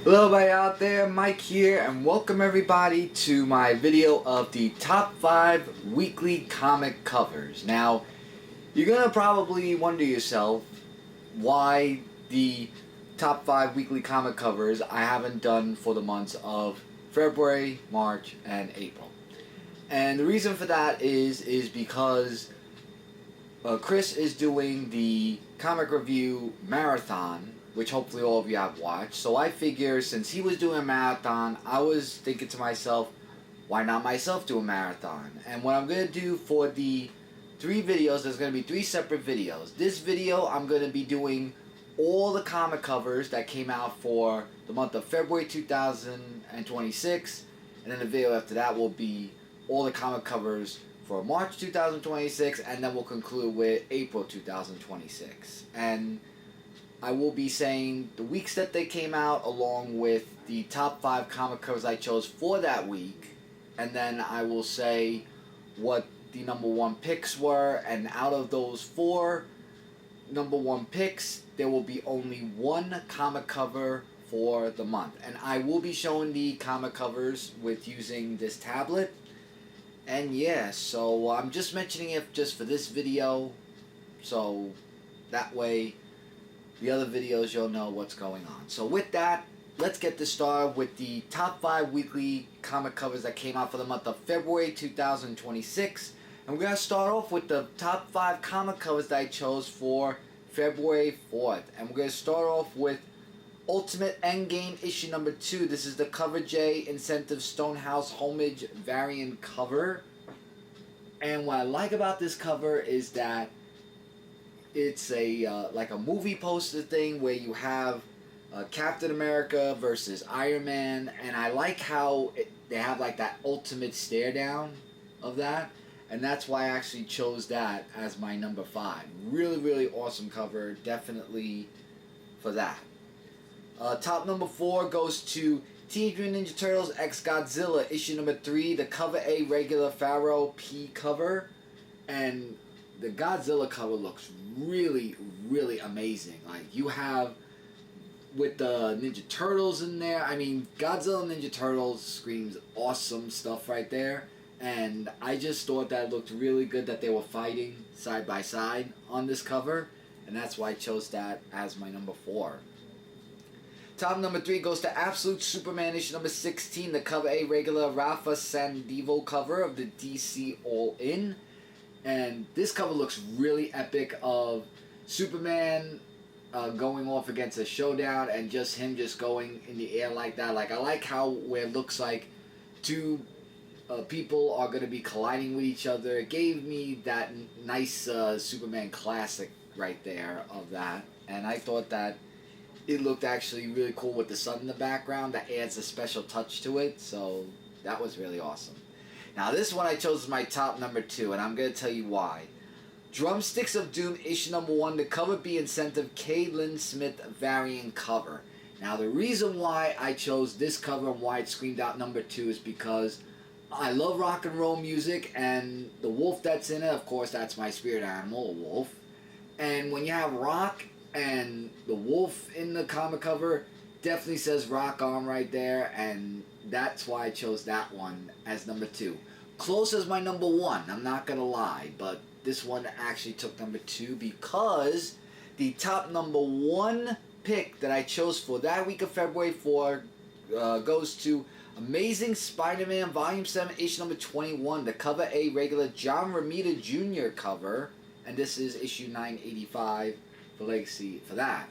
Hello everybody out there, Mike here, and welcome everybody to my video of the top 5 weekly comic covers. Now, you're gonna probably wonder yourself why the top 5 weekly comic covers I haven't done for the months of February, March, and April. And the reason for that is because Chris is doing the comic review marathon, which hopefully all of you have watched. So I figure since he was doing a marathon, I was thinking to myself, why not myself do a marathon? And what I'm going to do for the 3 videos, there's going to be 3 separate videos. This video, I'm going to be doing all the comic covers that came out for the month of February 2026. And then the video after that will be all the comic covers for March 2026, and then we'll conclude with April 2026. And I will be saying the weeks that they came out along with the top 5 comic covers I chose for that week, and then I will say what the number 1 picks were, and out of those 4 number 1 picks, there will be only 1 comic cover for the month. And I will be showing the comic covers with using this tablet. And yeah, so I'm just mentioning it just for this video, so that way the other videos you'll know what's going on. So with that, let's get this started with the top 5 weekly comic covers that came out for the month of February 2026. And we're going to start off with the top 5 comic covers that I chose for February 4th. And we're going to start off with Ultimate Endgame issue number 2. This is the Cover J Incentive Stonehouse Homage variant cover. And what I like about this cover is that it's a like a movie poster thing where you have Captain America versus Iron Man, and I like how they have like that ultimate stare down of that, and that's why I actually chose that as my number 5. Really awesome cover, definitely for that. Top number 4 goes to Teenage Mutant Ninja Turtles X Godzilla issue number 3, the Cover A regular Pharaoh P cover, and the Godzilla cover looks really amazing. Like, you have with the Ninja Turtles in there. I mean, Godzilla and Ninja Turtles screams awesome stuff right there, and I just thought that looked really good that they were fighting side by side on this cover, and that's why I chose that as my number 4. Top number 3 goes to Absolute Superman issue number 16, the Cover A regular Rafa Sandivo cover of the DC All In. And this cover looks really epic of Superman going off against a showdown and just him just going in the air like that. Like, I like how where it looks like 2 people are going to be colliding with each other. It gave me that nice Superman classic right there of that. And I thought that it looked actually really cool with the sun in the background. That adds a special touch to it. So that was really awesome. Now this one I chose as my top number 2, and I'm going to tell you why. Drumsticks of Doom issue number 1, the Cover B Incentive K. Lynn Smith variant cover. Now the reason why I chose this cover and why it screamed out number 2 is because I love rock and roll music, and the wolf that's in it, of course, that's my spirit animal, a wolf. And when you have rock and the wolf in the comic cover, definitely says rock on right there, and that's why I chose that one as number 2. Close as my number 1, I'm not gonna lie, but this one actually took number 2 because the top number 1 pick that I chose for that week of February 4 goes to Amazing Spider-Man Volume 7 issue number 21, the Cover A regular John Romita Jr. cover, and this is issue 985 for Legacy for that.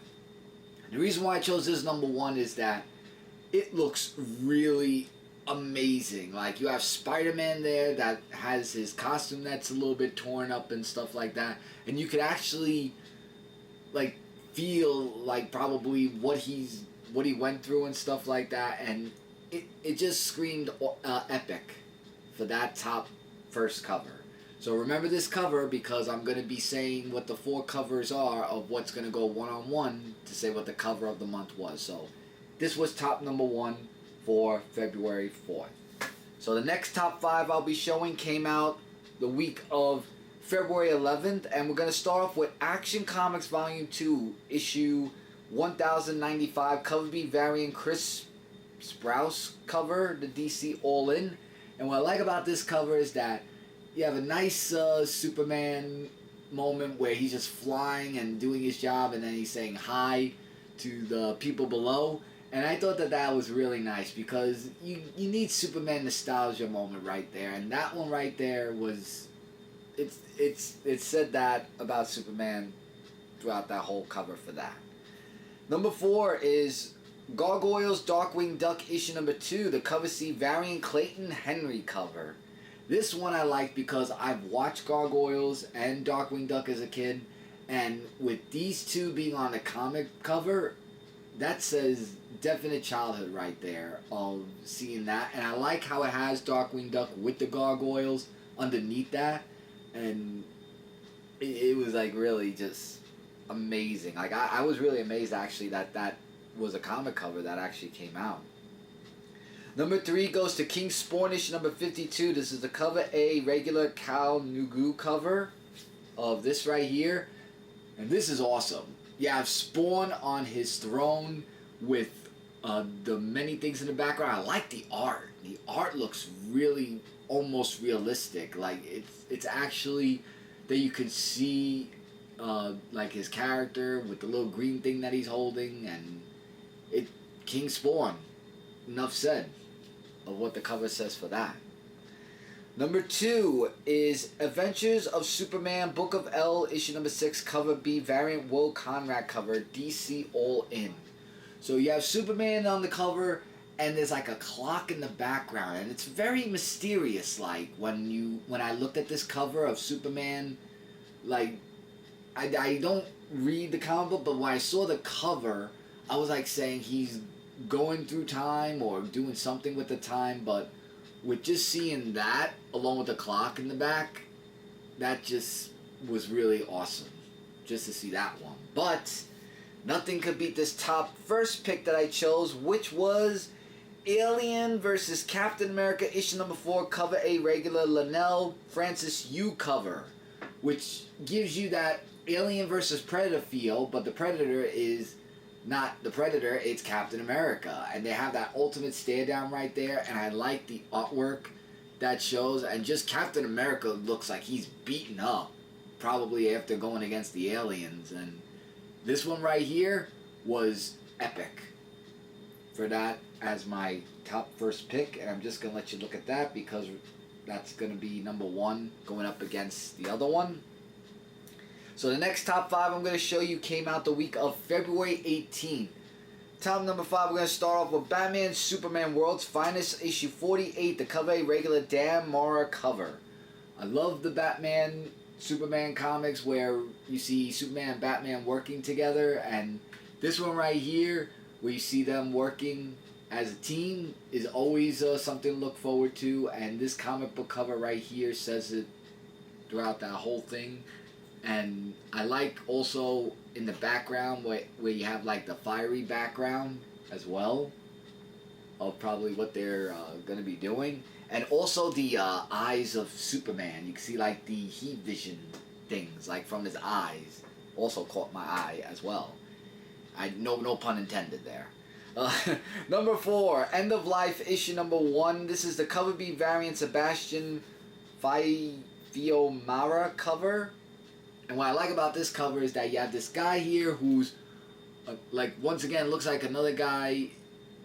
The reason why I chose this number 1 is that it looks really amazing. Like, you have Spider-Man there that has his costume that's a little bit torn up and stuff like that, and you could actually like feel like probably what he went through and stuff like that, and it just screamed epic for that top first cover. So remember this cover because I'm going to be saying what the 4 covers are of what's going to go one-on-one to say what the cover of the month was. So this was top number 1 for February 4th. So the next top 5 I'll be showing came out the week of February 11th, and we're going to start off with Action Comics Volume 2, issue 1095 cover B variant Chris Sprouse cover, the DC All In. And what I like about this cover is that you have a nice Superman moment where he's just flying and doing his job, and then he's saying hi to the people below. And I thought that that was really nice because you need Superman nostalgia moment right there, and that one right there was it said that about Superman throughout that whole cover for that. Number 4 is Gargoyles Darkwing Duck issue number 2, the cover C variant Clayton Henry cover. This one I like because I've watched Gargoyles and Darkwing Duck as a kid, and with these two being on the comic cover, that says definite childhood right there of seeing that. And I like how it has Darkwing Duck with the Gargoyles underneath that, and it was like really just amazing. Like I was really amazed actually that that was a comic cover that actually came out. Number 3 goes to King Spawn issue number 52. This is the cover A regular Cal Nugu cover of this right here. And this is awesome. You have Spawn on his throne with the many things in the background. I like the art. The art looks really almost realistic. Like it's actually that you can see like his character with the little green thing that he's holding, and King Spawn. Enough said of what the cover says for that. Number 2 is Adventures of Superman Book of L issue number 6 cover B variant Will Conrad cover DC All In. So you have Superman on the cover, and there's like a clock in the background, and it's very mysterious. Like when I looked at this cover of Superman, like I don't read the comic book, but when I saw the cover, I was like saying he's going through time or doing something with the time, but with just seeing that along with the clock in the back, that just was really awesome just to see that one. But nothing could beat this top first pick that I chose, which was Alien vs. Captain America issue number 4 cover A regular Linnell Francis Yu cover, which gives you that Alien versus Predator feel, but the Predator is not the Predator, it's Captain America. And they have that ultimate stare down right there, and I like the artwork that shows, and just Captain America looks like he's beaten up, probably after going against the aliens. And this one right here was epic for that as my top first pick, and I'm just going to let you look at that because that's going to be number 1 going up against the other one. So the next top 5 I'm going to show you came out the week of February 18. Top number 5, we're going to start off with Batman Superman World's Finest issue 48, the cover A regular Dan Mora cover. I love the Batman Superman comics where you see Superman and Batman working together, and this one right here where you see them working as a team is always something to look forward to, and this comic book cover right here says it throughout that whole thing. And I like also in the background where you have like the fiery background as well of probably what they're going to be doing. And also the eyes of Superman. You can see like the heat vision things like from his eyes. Also caught my eye as well. No pun intended there. Number 4, End of Life issue number 1. This is the cover B variant Sebastian Fiomara cover. And what I like about this cover is that you have this guy here who's, like, once again, looks like another guy.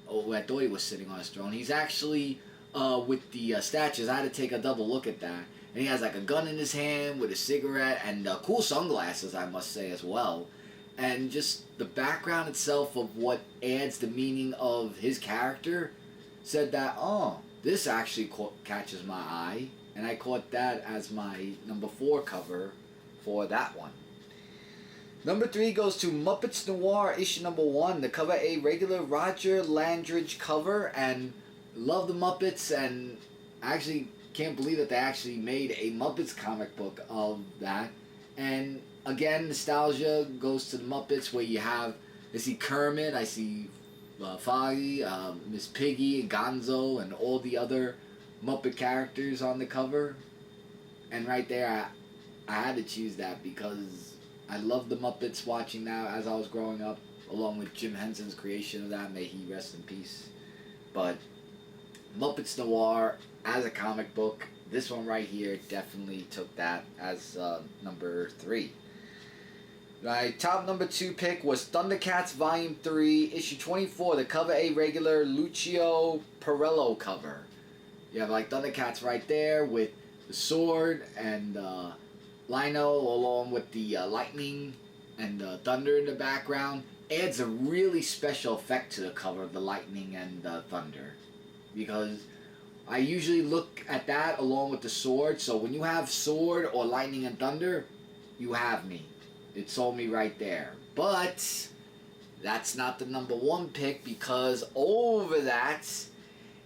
Oh, I thought he was sitting on his throne. He's actually with the statues. I had to take a double look at that. And he has, like, a gun in his hand with a cigarette and cool sunglasses, I must say, as well. And just the background itself of what adds the meaning of his character said that, oh, this actually catches my eye. And I caught that as my number 4 cover for that one. Number 3 goes to Muppets Noir issue number 1, the cover A regular Roger Landridge cover, and love the Muppets, and I actually can't believe that they actually made a Muppets comic book of that. And again, nostalgia goes to the Muppets where you have, I see Kermit, I see Foggy, Miss Piggy, and Gonzo, and all the other Muppet characters on the cover. And right there, I had to choose that because I loved the Muppets watching that as I was growing up. along with Jim Henson's creation of that. May he rest in peace. But Muppets Noir as a comic book, this one right here definitely took that as number 3. My top number 2 pick was Thundercats Volume 3, Issue 24, the cover A regular Lucio Perello cover. You have like Thundercats right there with the sword and Lino along with the lightning and thunder in the background. Adds a really special effect to the cover of the lightning and the thunder, because I usually look at that along with the sword. So when you have sword or lightning and thunder, you have me. It sold me right there. But that's not the number 1 pick, because over that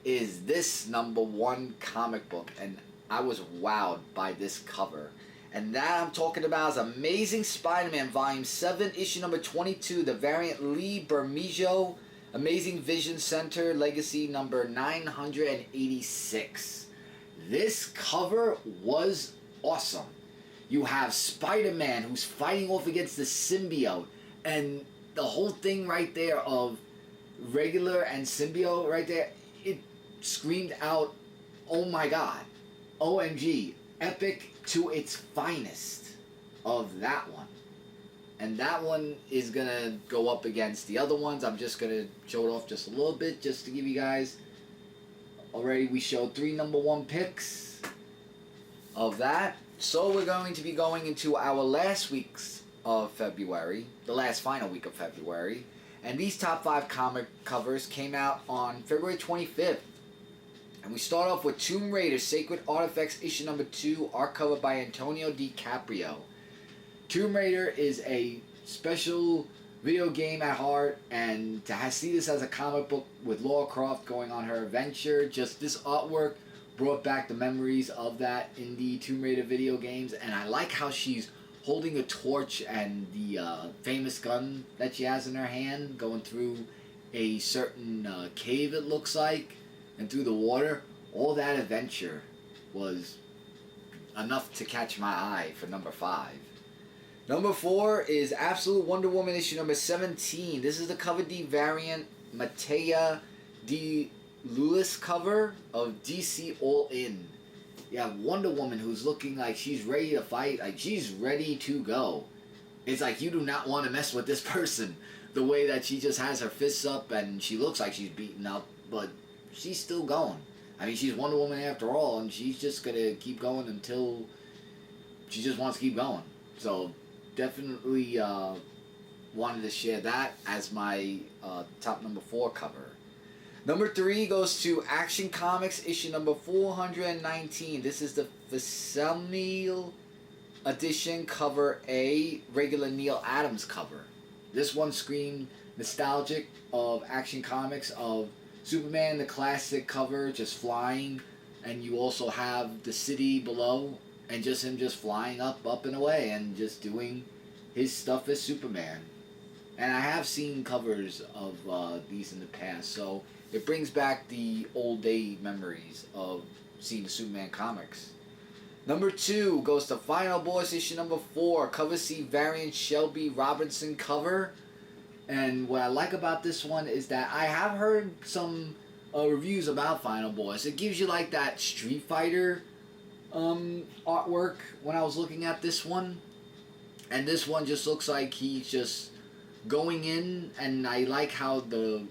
is this number 1 comic book, and I was wowed by this cover. And that I'm talking about is Amazing Spider-Man Volume 7, Issue number 22, the variant Lee Bermejo, Amazing Vision Center, Legacy number 986. This cover was awesome. You have Spider-Man who's fighting off against the symbiote, and the whole thing right there of regular and symbiote right there, it screamed out, oh my god, OMG, epic to its finest of that one. And that one is going to go up against the other ones. I'm just going to show it off just a little bit just to give you guys. Already we showed 3 number 1 picks of that. So we're going to be going into our last weeks of February, the last final week of February. And these top 5 comic covers came out on February 25th. And we start off with Tomb Raider Sacred Artifacts issue number 2, art cover by Antonio DiCaprio. Tomb Raider is a special video game at heart, and to see this as a comic book with Lara Croft going on her adventure, just this artwork brought back the memories of that in the Tomb Raider video games. And I like how she's holding a torch and the famous gun that she has in her hand, going through a certain cave, it looks like, and through the water. All that adventure was enough to catch my eye for number 5. Number 4 is Absolute Wonder Woman issue number 17. This is the cover D variant Matea D. Lewis cover of DC All In. You have Wonder Woman who's looking like she's ready to fight, like she's ready to go. It's like you do not want to mess with this person. The way that she just has her fists up and she looks like she's beaten up, but she's still going. I mean, she's Wonder Woman after all, and she's just going to keep going until she just wants to keep going. So definitely wanted to share that as my top number 4 cover. Number 3 goes to Action Comics issue number 419. This is the Facsimile edition cover A, regular Neil Adams cover. This one screamed nostalgic of Action Comics, of Superman, the classic cover, just flying, and you also have the city below, and just him just flying up and away, and just doing his stuff as Superman. And I have seen covers of these in the past, so it brings back the old day memories of seeing the Superman comics. Number 2 goes to Final Boss issue number 4, cover C variant Shelby Robinson cover. And what I like about this one is that I have heard some reviews about Final Boss. It gives you like that Street Fighter artwork when I was looking at this one. And this one just looks like he's just going in, and I like how the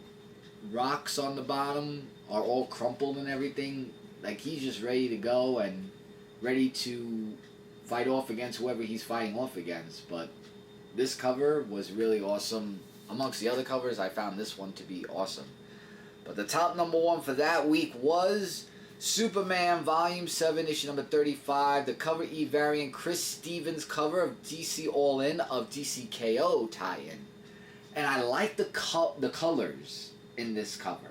rocks on the bottom are all crumpled and everything. Like he's just ready to go and ready to fight off against whoever he's fighting off against. But this cover was really awesome. Amongst the other covers, I found this one to be awesome. But the top number 1 for that week was Superman Volume 7, issue number 35, the cover E variant Chris Stevens cover of DC All In of DCKO tie-in. And I like the colors in this cover.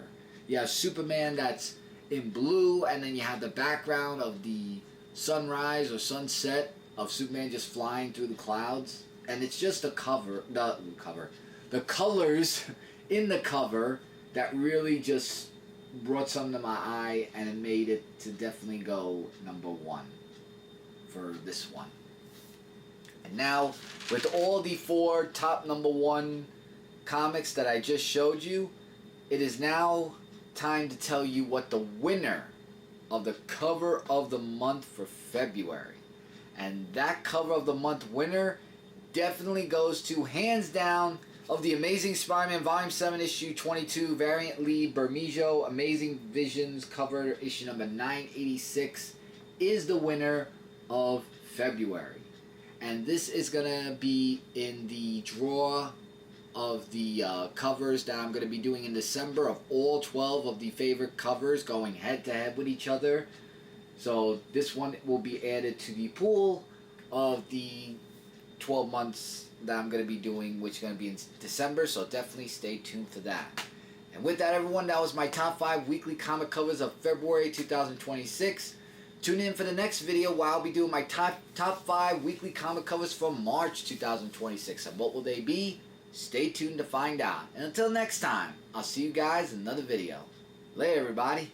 You have Superman that's in blue, and then you have the background of the sunrise or sunset of Superman just flying through the clouds. And it's just the colors in the cover that really just brought something to my eye, and it made it to definitely go number 1 for this one. And now, with all the 4 top number 1 comics that I just showed you, it is now time to tell you what the winner of the cover of the month for February. And that cover of the month winner definitely goes to, hands down, of the Amazing Spider-Man Volume 7 Issue 22, Variant Lee Bermejo, Amazing Visions cover issue number 986, is the winner of February. And this is going to be in the draw of the covers that I'm going to be doing in December, of all 12 of the favorite covers going head to head with each other. So this one will be added to the pool of the 12 months that I'm going to be doing, which is going to be in December, so definitely stay tuned for that. And with that, everyone, that was my top 5 weekly comic covers of February 2026. Tune in for the next video where I'll be doing my top 5 weekly comic covers for March 2026. And what will they be? Stay tuned to find out. And until next time, I'll see you guys in another video. Later, everybody.